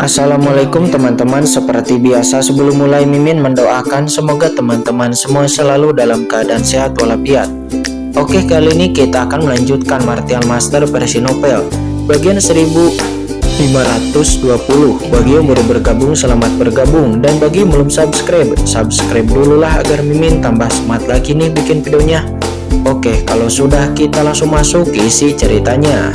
Assalamualaikum teman-teman, seperti biasa sebelum mulai Mimin mendoakan semoga teman-teman semua selalu dalam keadaan sehat walafiat. Oke, kali ini kita akan melanjutkan Martial Master versi novel bagian 1520. Bagi yang baru bergabung, selamat bergabung, dan bagi yang belum subscribe dulu lah agar Mimin tambah semangat lagi nih bikin videonya. Oke, kalau sudah kita langsung masuk isi ceritanya.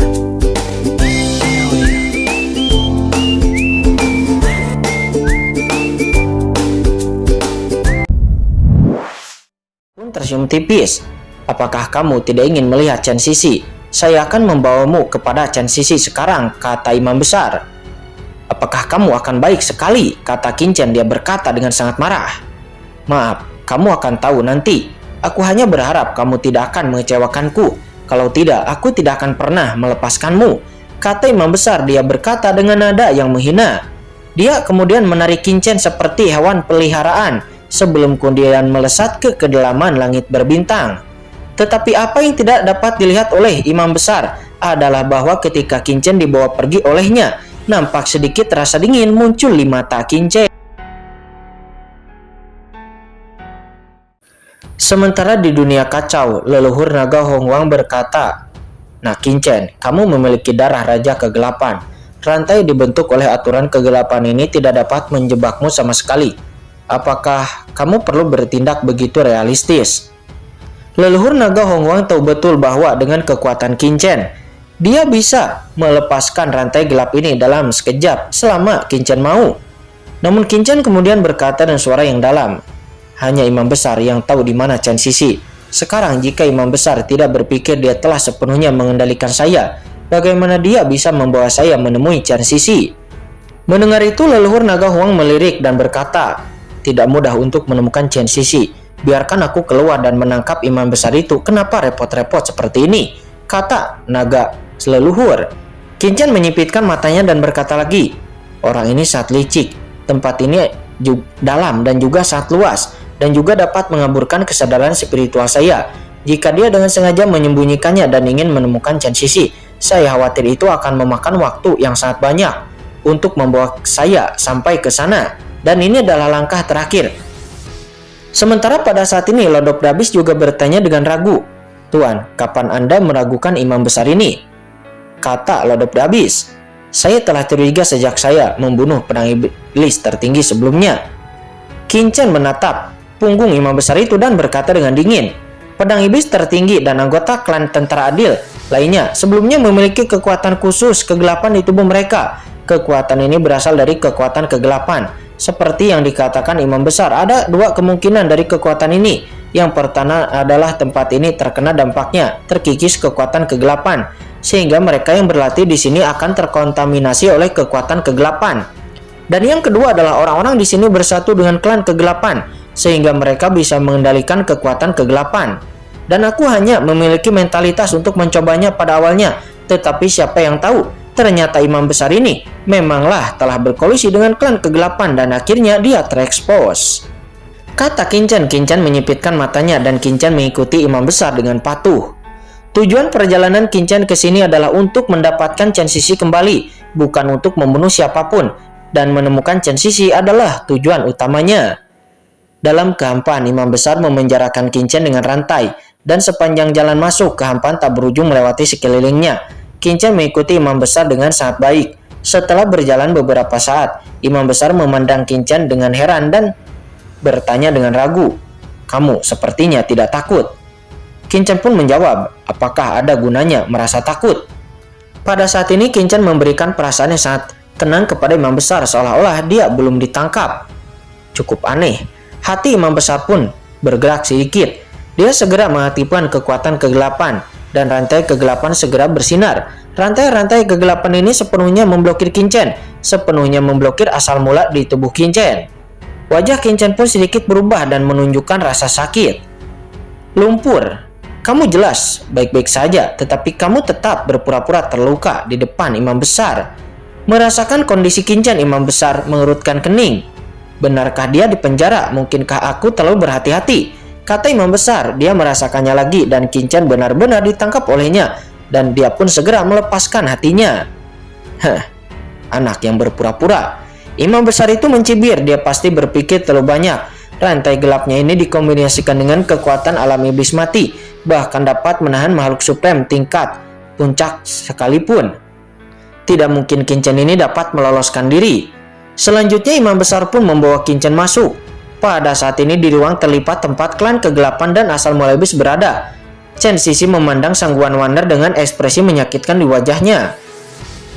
Tersenyum tipis. Apakah kamu tidak ingin melihat Chen Sisi? Saya akan membawamu kepada Chen Sisi sekarang, kata imam besar. Apakah kamu akan baik sekali? Kata Qin Chen. Dia berkata dengan sangat marah. Maaf, kamu akan tahu nanti. Aku hanya berharap kamu tidak akan mengecewakanku. Kalau tidak, aku tidak akan pernah melepaskanmu, kata imam besar. Dia berkata dengan nada yang menghina. Dia kemudian menarik Qin Chen seperti hewan peliharaan sebelum kemudian melesat ke kedalaman langit berbintang. Tetapi apa yang tidak dapat dilihat oleh imam besar adalah bahwa ketika Qin Chen dibawa pergi olehnya, nampak sedikit rasa dingin muncul di mata Qin Chen. Sementara di dunia kacau, leluhur naga Hongwang berkata, "Nah Qin Chen, kamu memiliki darah raja kegelapan. Rantai dibentuk oleh aturan kegelapan ini tidak dapat menjebakmu sama sekali. Apakah kamu perlu bertindak begitu realistis?" Leluhur naga Hongwang tahu betul bahwa dengan kekuatan Qin Chen, dia bisa melepaskan rantai gelap ini dalam sekejap selama Qin Chen mau. Namun Qin Chen kemudian berkata dengan suara yang dalam, "Hanya imam besar yang tahu di mana Chen Sisi. Sekarang jika imam besar tidak berpikir dia telah sepenuhnya mengendalikan saya, bagaimana dia bisa membawa saya menemui Chen Sisi?" Mendengar itu, leluhur naga Hongwang melirik dan berkata, "Tidak mudah untuk menemukan Chen Sisi. Biarkan aku keluar dan menangkap imam besar itu. Kenapa repot-repot seperti ini?" kata naga leluhur. Qin Chen menyipitkan matanya dan berkata lagi, "Orang ini sangat licik. Tempat ini dalam dan juga sangat luas, dan juga dapat mengaburkan kesadaran spiritual saya. Jika dia dengan sengaja menyembunyikannya dan ingin menemukan Chen Sisi, saya khawatir itu akan memakan waktu yang sangat banyak untuk membawa saya sampai ke sana. Dan ini adalah langkah terakhir." Sementara pada saat ini Lord of the Abyss juga bertanya dengan ragu, "Tuan, kapan Anda meragukan imam besar ini?" kata Lord of the Abyss. "Saya telah curiga sejak saya membunuh pedang iblis tertinggi sebelumnya." Qin Chen menatap punggung imam besar itu dan berkata dengan dingin, "Pedang iblis tertinggi dan anggota klan tentara adil lainnya sebelumnya memiliki kekuatan khusus kegelapan di tubuh mereka. Kekuatan ini berasal dari kekuatan kegelapan. Seperti yang dikatakan imam besar, ada dua kemungkinan dari kekuatan ini. Yang pertama adalah tempat ini terkena dampaknya terkikis kekuatan kegelapan, sehingga mereka yang berlatih di sini akan terkontaminasi oleh kekuatan kegelapan. Dan yang kedua adalah orang-orang di sini bersatu dengan klan kegelapan, sehingga mereka bisa mengendalikan kekuatan kegelapan. Dan aku hanya memiliki mentalitas untuk mencobanya pada awalnya, tetapi siapa yang tahu? Ternyata imam besar ini memanglah telah berkolusi dengan klan kegelapan dan akhirnya dia terekspos," kata Qin Chen. Qin Chen menyipitkan matanya dan Qin Chen mengikuti imam besar dengan patuh. Tujuan perjalanan Qin Chen ke sini adalah untuk mendapatkan Chen Sisi kembali, bukan untuk membunuh siapapun, dan menemukan Chen Sisi adalah tujuan utamanya. Dalam kehampaan, imam besar memenjarakan Qin Chen dengan rantai, dan sepanjang jalan masuk, kehampaan tak berujung melewati sekelilingnya. Qin Chen mengikuti imam besar dengan sangat baik. Setelah berjalan beberapa saat, imam besar memandang Qin Chen dengan heran dan bertanya dengan ragu, "Kamu sepertinya tidak takut?" Qin Chen pun menjawab, "Apakah ada gunanya merasa takut?" Pada saat ini Qin Chen memberikan perasaan yang sangat tenang kepada imam besar, seolah-olah dia belum ditangkap. Cukup aneh. Hati imam besar pun bergerak sedikit. Dia segera mengaktifkan kekuatan kegelapan, dan rantai kegelapan segera bersinar. Rantai-rantai kegelapan ini sepenuhnya memblokir Qin Chen, sepenuhnya memblokir asal mula di tubuh Qin Chen. Wajah Qin Chen pun sedikit berubah dan menunjukkan rasa sakit. "Lumpur, kamu jelas baik-baik saja, tetapi kamu tetap berpura-pura terluka di depan imam besar." Merasakan kondisi Qin Chen, imam besar mengerutkan kening. "Benarkah dia di penjara? Mungkinkah aku terlalu berhati-hati?" kata imam besar. Dia merasakannya lagi dan Qin Chen benar-benar ditangkap olehnya, dan dia pun segera melepaskan hatinya. anak yang berpura-pura. Imam besar itu mencibir, dia pasti berpikir terlalu banyak. Rantai gelapnya ini dikombinasikan dengan kekuatan alam iblis mati, bahkan dapat menahan makhluk supreme tingkat puncak sekalipun. Tidak mungkin Qinchen ini dapat meloloskan diri. Selanjutnya Imam besar pun membawa Qinchen masuk. Pada saat ini di ruang terlipat tempat klan kegelapan dan asal mula iblis berada. Chen Sisi memandang Sang Guan Waner dengan ekspresi menyakitkan di wajahnya.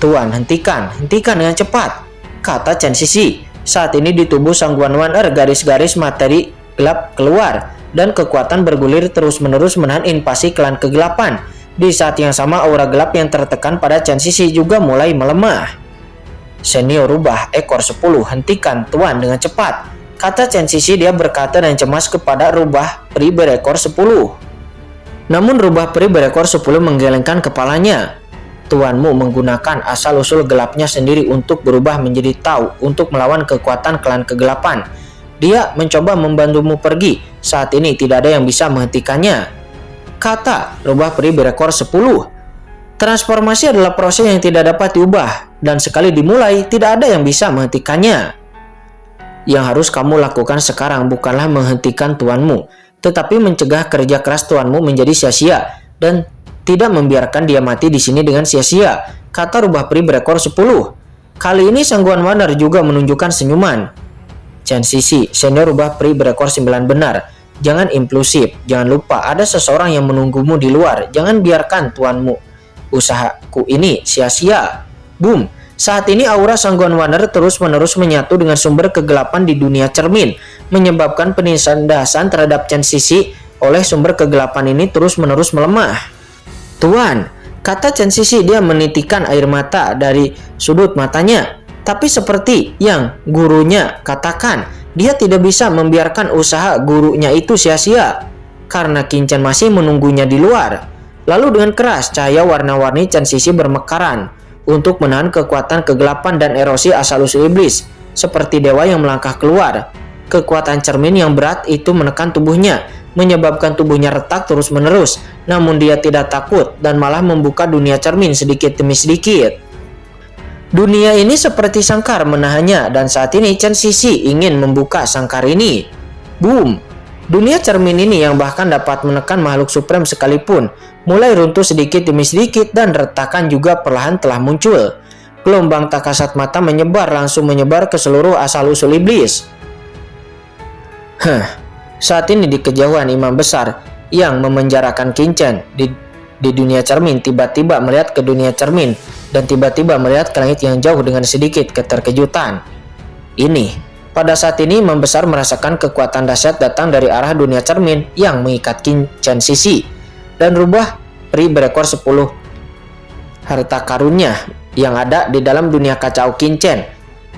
"Tuan, hentikan dengan cepat," kata Chen Sisi. Saat ini di tubuh Sang Guan Waner garis-garis materi gelap keluar dan kekuatan bergulir terus-menerus menahan invasi klan kegelapan. Di saat yang sama aura gelap yang tertekan pada Chen Sisi juga mulai melemah. "Senior rubah ekor 10, hentikan Tuan dengan cepat," kata Chen Sisi. Dia berkata dan cemas kepada rubah peri berekor 10. Namun rubah peri berekor 10 menggelengkan kepalanya. "Tuanmu menggunakan asal-usul gelapnya sendiri untuk berubah menjadi Tau untuk melawan kekuatan klan kegelapan. Dia mencoba membantumu pergi. Saat ini tidak ada yang bisa menghentikannya," kata rubah peri berekor 10. Transformasi adalah proses yang tidak dapat diubah, dan sekali dimulai tidak ada yang bisa menghentikannya. Yang harus kamu lakukan sekarang bukanlah menghentikan tuanmu, tetapi mencegah kerja keras tuanmu menjadi sia-sia dan tidak membiarkan dia mati di sini dengan sia-sia, kata rubah peri berekor 10. Kali ini Sang Guan Waner juga menunjukkan senyuman. "Chen Sisi, senior rubah peri berekor 9 benar. Jangan impulsif, jangan lupa ada seseorang yang menunggumu di luar. Jangan biarkan tuanmu usahaku ini sia-sia." Boom! Saat ini aura Sang Guan Waner terus-menerus menyatu dengan sumber kegelapan di dunia cermin, menyebabkan penindasan terhadap Chen Sisi oleh sumber kegelapan ini terus-menerus melemah. "Tuan," kata Chen Sisi, dia menitikkan air mata dari sudut matanya. Tapi seperti yang gurunya katakan, dia tidak bisa membiarkan usaha gurunya itu sia-sia, karena Qinchen masih menunggunya di luar. Lalu dengan keras, cahaya warna-warni Chen Sisi bermekaran untuk menahan kekuatan kegelapan dan erosi asal-usul iblis, seperti dewa yang melangkah keluar. Kekuatan cermin yang berat itu menekan tubuhnya, menyebabkan tubuhnya retak terus-menerus. Namun dia tidak takut dan malah membuka dunia cermin sedikit demi sedikit. Dunia ini seperti sangkar menahannya, dan saat ini Chen Sisi ingin membuka sangkar ini. Boom! Dunia cermin ini yang bahkan dapat menekan makhluk supreme sekalipun mulai runtuh sedikit demi sedikit, dan retakan juga perlahan telah muncul. Gelombang tak kasat mata langsung menyebar ke seluruh asal-usul iblis. Saat ini di kejauhan Imam besar yang memenjarakan Qinchen di dunia cermin tiba-tiba melihat ke dunia cermin dan tiba-tiba melihat ke langit yang jauh dengan sedikit keterkejutan. Pada saat ini Imam besar merasakan kekuatan dahsyat datang dari arah dunia cermin yang mengikat Chen Sisi dan rubah peri berekor 10 harta karunnya yang ada di dalam dunia kacau Qinchen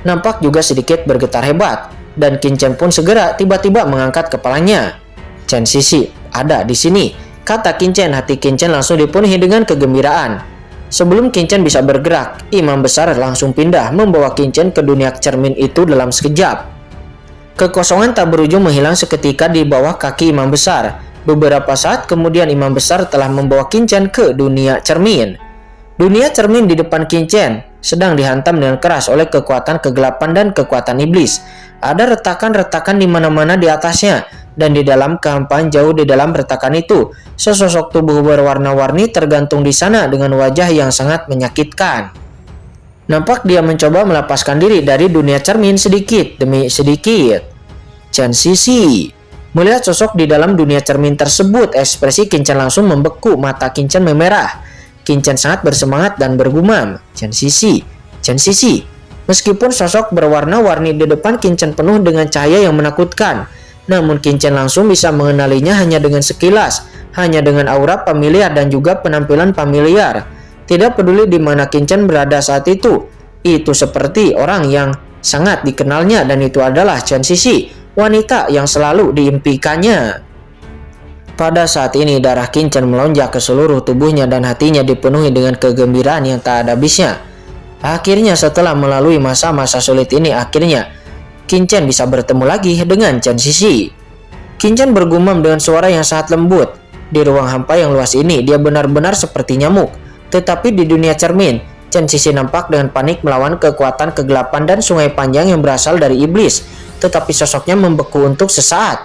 nampak juga sedikit bergetar hebat, dan Qinchen pun segera tiba-tiba mengangkat kepalanya. "Chen Sisi ada di sini," kata Qinchen. Hati Qinchen langsung dipenuhi dengan kegembiraan. Sebelum Qinchen bisa bergerak, Imam besar langsung pindah membawa Qinchen ke dunia cermin itu dalam sekejap. Kekosongan tak berujung menghilang seketika di bawah kaki Imam besar. Beberapa saat kemudian Imam besar telah membawa Qinchen ke dunia cermin. Dunia cermin di depan Qinchen sedang dihantam dengan keras oleh kekuatan kegelapan dan kekuatan iblis. Ada retakan-retakan di mana-mana di atasnya, dan di dalam kehampaan jauh di dalam retakan itu, sesosok tubuh berwarna-warni tergantung di sana dengan wajah yang sangat menyakitkan. Nampak dia mencoba melepaskan diri dari dunia cermin sedikit demi sedikit. Chen Sisi melihat sosok di dalam dunia cermin tersebut, ekspresi Qinchen langsung membeku, mata Qinchen memerah. Qinchen sangat bersemangat dan bergumam, Chen Sisi. Meskipun sosok berwarna-warni di depan Qinchen penuh dengan cahaya yang menakutkan, namun Qinchen langsung bisa mengenalinya hanya dengan sekilas, hanya dengan aura familiar dan juga penampilan familiar. Tidak peduli di mana Qinchen berada saat itu seperti orang yang sangat dikenalnya, dan itu adalah Chen Sisi, wanita yang selalu diimpikannya. Pada saat ini darah Qinchen melonjak ke seluruh tubuhnya dan hatinya dipenuhi dengan kegembiraan yang tak ada habisnya. Akhirnya setelah melalui masa-masa sulit ini, akhirnya Qinchen bisa bertemu lagi dengan Chen Sisi. Qinchen bergumam dengan suara yang sangat lembut. Di ruang hampa yang luas ini, dia benar-benar seperti nyamuk. Tetapi di dunia cermin, Chen Sisi nampak dengan panik melawan kekuatan kegelapan dan sungai panjang yang berasal dari iblis, tetapi sosoknya membeku untuk sesaat.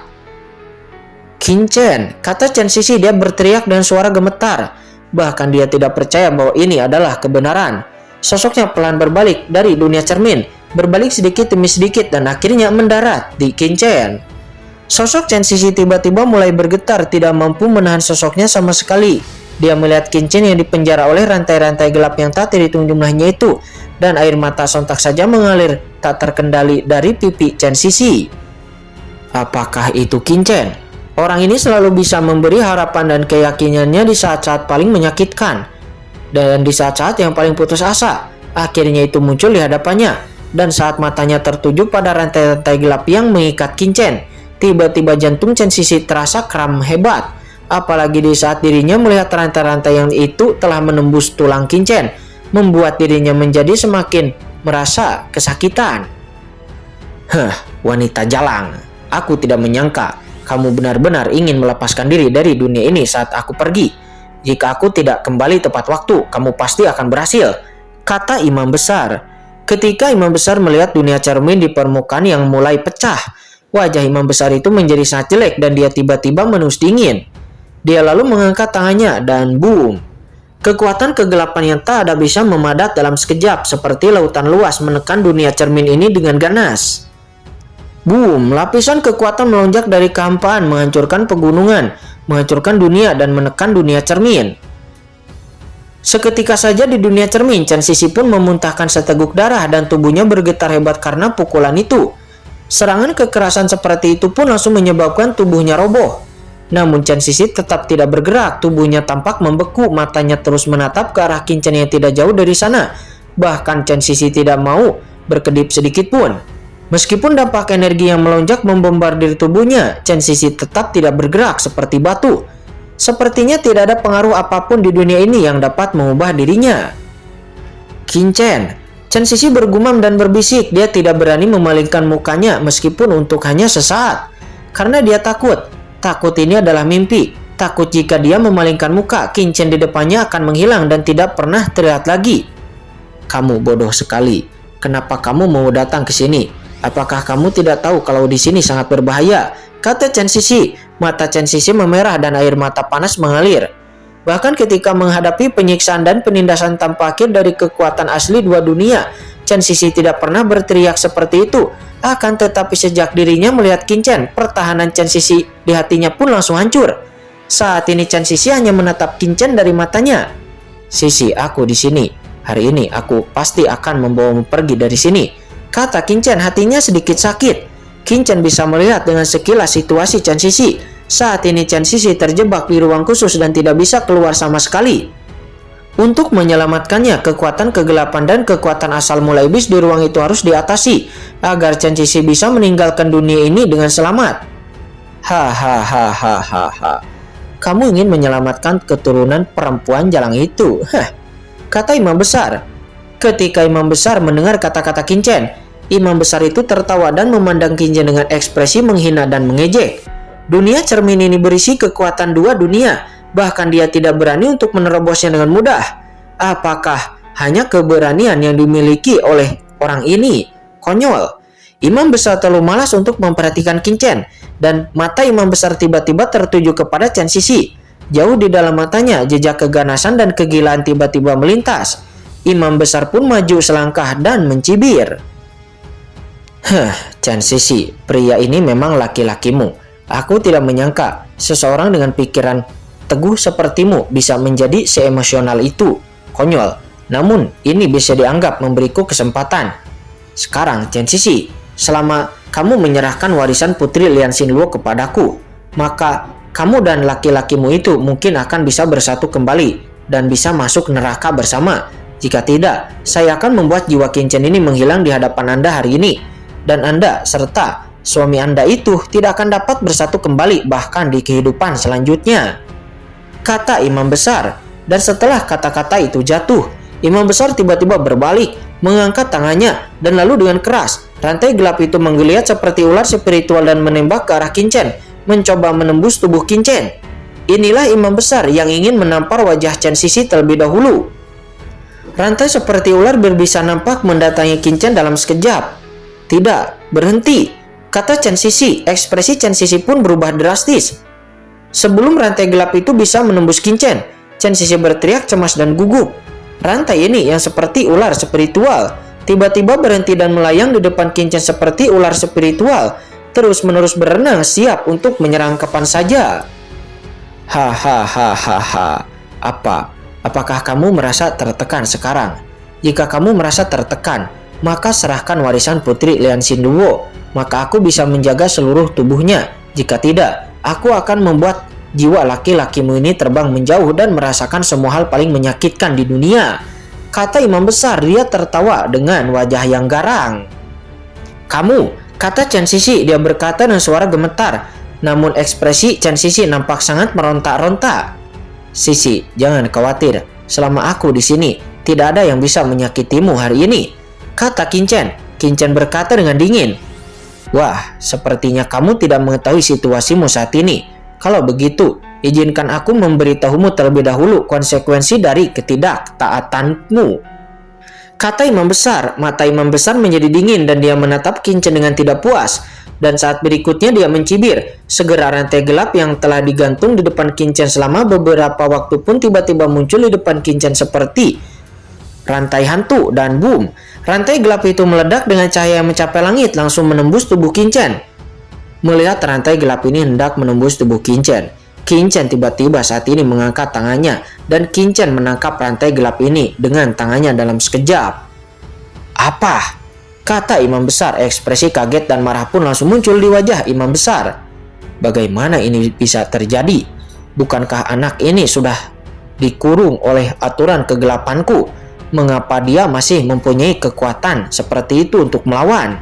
"Qin Chen," kata Chen Sisi, dia berteriak dengan suara gemetar. Bahkan dia tidak percaya bahwa ini adalah kebenaran. Sosoknya pelan berbalik dari dunia cermin, berbalik sedikit demi sedikit dan akhirnya mendarat di Qin Chen. Sosok Chen Sisi tiba-tiba mulai bergetar, tidak mampu menahan sosoknya sama sekali. Dia melihat Qin Chen yang dipenjara oleh rantai-rantai gelap yang tak terhitung jumlahnya itu, dan air mata sontak saja mengalir tak terkendali dari pipi Chen Sisi. Apakah itu Qin Chen? Orang ini selalu bisa memberi harapan dan keyakinannya di saat-saat paling menyakitkan. Dan di saat-saat yang paling putus asa, akhirnya itu muncul di hadapannya. Dan saat matanya tertuju pada rantai-rantai gelap yang mengikat Qin Chen, tiba-tiba jantung Chen Sisi terasa kram hebat. Apalagi di saat dirinya melihat rantai-rantai yang itu telah menembus tulang Qin Chen, membuat dirinya menjadi semakin merasa kesakitan. Wanita jalang, aku tidak menyangka kamu benar-benar ingin melepaskan diri dari dunia ini saat aku pergi. Jika aku tidak kembali tepat waktu, kamu pasti akan berhasil, kata imam besar. Ketika imam besar melihat dunia cermin di permukaan yang mulai pecah, wajah imam besar itu menjadi sangat jelek dan dia tiba-tiba menus dingin. Dia lalu mengangkat tangannya dan boom. Kekuatan kegelapan yang tak ada bisa memadat dalam sekejap seperti lautan luas menekan dunia cermin ini dengan ganas. Boom, lapisan kekuatan melonjak dari kehampaan, menghancurkan pegunungan, menghancurkan dunia dan menekan dunia cermin. Seketika saja di dunia cermin, Chen Sisi pun memuntahkan seteguk darah dan tubuhnya bergetar hebat karena pukulan itu. Serangan kekerasan seperti itu pun langsung menyebabkan tubuhnya roboh. Namun Chen Sisi tetap tidak bergerak, tubuhnya tampak membeku, matanya terus menatap ke arah Qin Chen yang tidak jauh dari sana. Bahkan Chen Sisi tidak mau berkedip sedikit pun. Meskipun dampak energi yang melonjak membombardir tubuhnya, Chen Sisi tetap tidak bergerak seperti batu. Sepertinya tidak ada pengaruh apapun di dunia ini yang dapat mengubah dirinya. Qin Chen. Chen Sisi bergumam dan berbisik, dia tidak berani memalingkan mukanya meskipun untuk hanya sesaat. Karena dia takut. Takut ini adalah mimpi. Takut jika dia memalingkan muka, Qin Chen di depannya akan menghilang dan tidak pernah terlihat lagi. Kamu bodoh sekali. Kenapa kamu mau datang ke sini? Apakah kamu tidak tahu kalau di sini sangat berbahaya? Kata Chen Sisi. Mata Chen Sisi memerah dan air mata panas mengalir. Bahkan ketika menghadapi penyiksaan dan penindasan tanpa akhir dari kekuatan asli dua dunia, Chen Sisi tidak pernah berteriak seperti itu. Akan tetapi sejak dirinya melihat Qin Chen, pertahanan Chen Sisi di hatinya pun langsung hancur. Saat ini Chen Sisi hanya menatap Qin Chen dari matanya. Sisi, aku di sini. Hari ini aku pasti akan membawamu pergi dari sini, kata Qin Chen. Hatinya sedikit sakit. Qin Chen bisa melihat dengan sekilas situasi Chen Sisi. Saat ini Chen Sisi terjebak di ruang khusus dan tidak bisa keluar sama sekali. Untuk menyelamatkannya, kekuatan kegelapan dan kekuatan asal mula iblis di ruang itu harus diatasi agar Chen Sisi bisa meninggalkan dunia ini dengan selamat. Hahaha. Kamu ingin menyelamatkan keturunan perempuan jalang itu? Kata imam besar. Ketika imam besar mendengar kata-kata Qin Chen, imam besar itu tertawa dan memandang Qin Chen dengan ekspresi menghina dan mengejek. Dunia cermin ini berisi kekuatan dua dunia. Bahkan dia tidak berani untuk menerobosnya dengan mudah. Apakah hanya keberanian yang dimiliki oleh orang ini? Konyol. Imam besar terlalu malas untuk memperhatikan Qin Chen, dan mata imam besar tiba-tiba tertuju kepada Chen Sisi. Jauh di dalam matanya, jejak keganasan dan kegilaan tiba-tiba melintas. Imam besar pun maju selangkah dan mencibir. Chen Sisi, pria ini memang laki-lakimu. Aku tidak menyangka seseorang dengan pikiran teguh sepertimu bisa menjadi seemosional itu. Konyol. Namun ini bisa dianggap memberiku kesempatan. Sekarang Chen Sisi, selama kamu menyerahkan warisan Putri Lian Xinluo kepadaku, maka kamu dan laki-lakimu itu mungkin akan bisa bersatu kembali dan bisa masuk neraka bersama. Jika tidak, saya akan membuat jiwa Qin Chen ini menghilang di hadapan Anda hari ini, dan Anda serta suami Anda itu tidak akan dapat bersatu kembali bahkan di kehidupan selanjutnya, kata imam besar. Dan setelah kata-kata itu jatuh, imam besar tiba-tiba berbalik, mengangkat tangannya, dan lalu dengan keras, rantai gelap itu menggeliat seperti ular spiritual dan menembak ke arah Qin Chen, mencoba menembus tubuh Qin Chen. Inilah imam besar yang ingin menampar wajah Chen Sisi terlebih dahulu. Rantai seperti ular berbisa nampak mendatangi Qin Chen dalam sekejap. Tidak, berhenti, kata Chen Sisi. Ekspresi Chen Sisi pun berubah drastis. Sebelum rantai gelap itu bisa menembus Qin Chen, Chen Sisi berteriak cemas dan gugup. Rantai ini yang seperti ular spiritual tiba-tiba berhenti dan melayang di depan Qin Chen seperti ular spiritual, terus-menerus berenang siap untuk menyerang kapan saja. Hahaha. Apakah kamu merasa tertekan sekarang? Jika kamu merasa tertekan, maka serahkan warisan Putri Lian Xinluo, maka aku bisa menjaga seluruh tubuhnya. Jika tidak, aku akan membuat jiwa laki-lakimu ini terbang menjauh dan merasakan semua hal paling menyakitkan di dunia, kata imam besar. Dia tertawa dengan wajah yang garang. Kamu, kata Chen Sisi. Dia berkata dengan suara gemetar, namun ekspresi Chen Sisi nampak sangat meronta-ronta. Sisi, jangan khawatir. Selama aku di sini, tidak ada yang bisa menyakitimu hari ini, kata Qin Chen. Qin Chen berkata dengan dingin. Wah, sepertinya kamu tidak mengetahui situasimu saat ini. Kalau begitu, izinkan aku memberitahumu terlebih dahulu konsekuensi dari ketidaktaatanmu, kata imam besar. Mata imam besar menjadi dingin dan dia menatap Qin Chen dengan tidak puas. Dan saat berikutnya dia mencibir. Segera rantai gelap yang telah digantung di depan Qin Chen selama beberapa waktu pun tiba-tiba muncul di depan Qin Chen seperti rantai hantu, dan boom, rantai gelap itu meledak dengan cahaya yang mencapai langit langsung menembus tubuh Qin Chen. Melihat rantai gelap ini hendak menembus tubuh Qin Chen tiba-tiba saat ini mengangkat tangannya dan Qin Chen menangkap rantai gelap ini dengan tangannya dalam sekejap. Apa? Kata imam besar. Ekspresi kaget dan marah pun langsung muncul di wajah imam besar. Bagaimana ini bisa terjadi? Bukankah anak ini sudah dikurung oleh aturan kegelapanku? Mengapa dia masih mempunyai kekuatan seperti itu untuk melawan?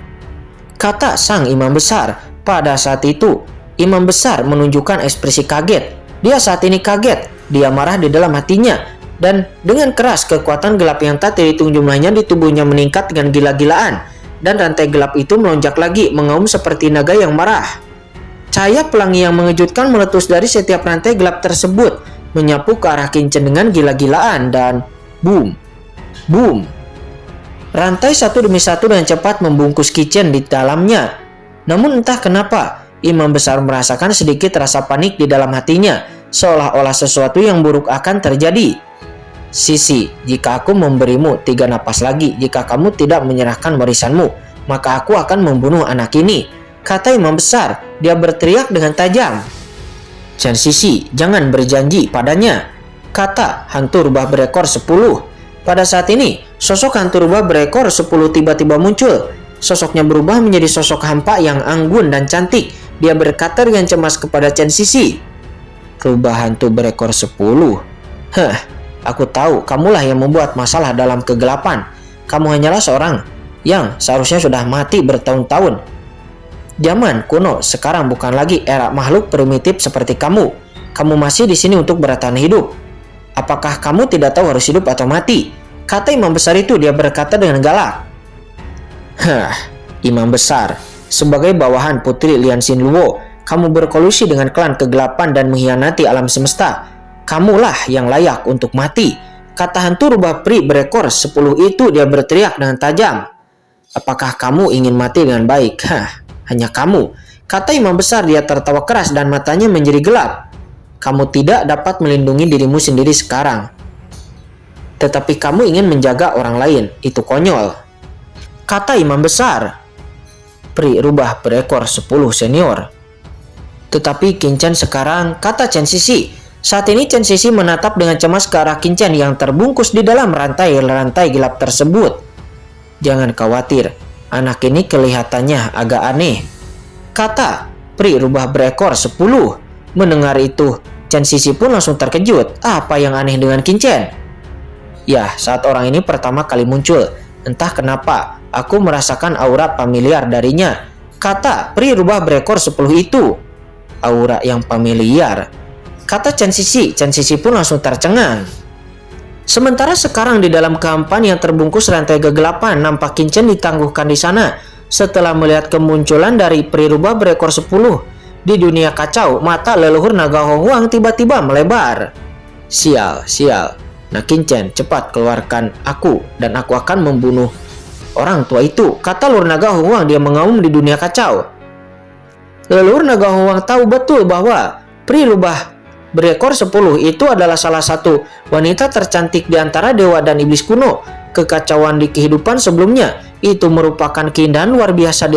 Kata sang imam besar. Pada saat itu, imam besar menunjukkan ekspresi kaget. Dia saat ini kaget. Dia marah di dalam hatinya. Dan dengan keras kekuatan gelap yang tak terhitung jumlahnya di tubuhnya meningkat dengan gila-gilaan. Dan rantai gelap itu melonjak lagi, mengaum seperti naga yang marah. Cahaya pelangi yang mengejutkan meletus dari setiap rantai gelap tersebut, menyapu ke arah Qin Chen dengan gila-gilaan dan boom, boom. Rantai satu demi satu dengan cepat membungkus Qin Chen di dalamnya. Namun entah kenapa, imam besar merasakan sedikit rasa panik di dalam hatinya, seolah-olah sesuatu yang buruk akan terjadi. Sisi, jika aku memberimu 3 napas lagi, jika kamu tidak menyerahkan warisanmu, maka aku akan membunuh anak ini, kata imam besar. Dia berteriak dengan tajam. Chen Sisi, jangan berjanji padanya, kata hantu rubah berekor 10. Pada saat ini, sosok hantu rubah berekor 10 tiba-tiba muncul. Sosoknya berubah menjadi sosok hampa yang anggun dan cantik. Dia berkata dengan cemas kepada Chen Sisi. Rubah hantu berekor 10? Aku tahu kamulah yang membuat masalah dalam kegelapan. Kamu hanyalah seorang yang seharusnya sudah mati bertahun-tahun. Zaman kuno sekarang bukan lagi era makhluk primitif seperti kamu. Kamu masih di sini untuk bertahan hidup. Apakah kamu tidak tahu harus hidup atau mati? Kata imam besar itu. Dia berkata dengan galak. Imam besar, sebagai bawahan Putri Lian Xinluo, kamu berkolusi dengan klan kegelapan dan mengkhianati alam semesta. Kamulah yang layak untuk mati, kata hantu rubah peri berekor 10 itu. Dia berteriak dengan tajam. Apakah kamu ingin mati dengan baik? Hanya kamu, kata imam besar. Dia tertawa keras dan matanya menjadi gelap. Kamu tidak dapat melindungi dirimu sendiri sekarang, tetapi kamu ingin menjaga orang lain. Itu konyol, kata imam besar. Peri rubah berekor 10 senior. Tetapi Qin Chen sekarang, kata Chen Sisi. Saat ini Chen Sisi menatap dengan cemas ke arah Qin Chen yang terbungkus di dalam rantai gelap tersebut. Jangan khawatir, anak ini kelihatannya agak aneh, kata peri rubah berekor 10. Mendengar itu, Chen Sisi pun langsung terkejut. Apa yang aneh dengan Qin Chen? Ya, saat orang ini pertama kali muncul, entah kenapa aku merasakan aura familiar darinya, kata peri rubah berekor 10 itu. Aura yang familiar, kata Chen Sisi. Chen Sisi pun langsung tercengang. Sementara sekarang di dalam kehampaan yang terbungkus rantai kegelapan, nampak Qin Chen ditangguhkan di sana. Setelah melihat kemunculan dari peri rubah berekor 10 di dunia kacau, mata leluhur naga Hong Wang tiba-tiba melebar. Sial, Nah Kincen, cepat keluarkan aku dan aku akan membunuh orang tua itu, kata leluhur naga Hongwang. Dia mengaum di dunia kacau. Leluhur naga Hongwang tahu betul bahwa Pri Lubah berekor 10 itu adalah salah satu wanita tercantik di antara dewa dan iblis kuno. Kekacauan di kehidupan sebelumnya itu merupakan keindahan luar biasa di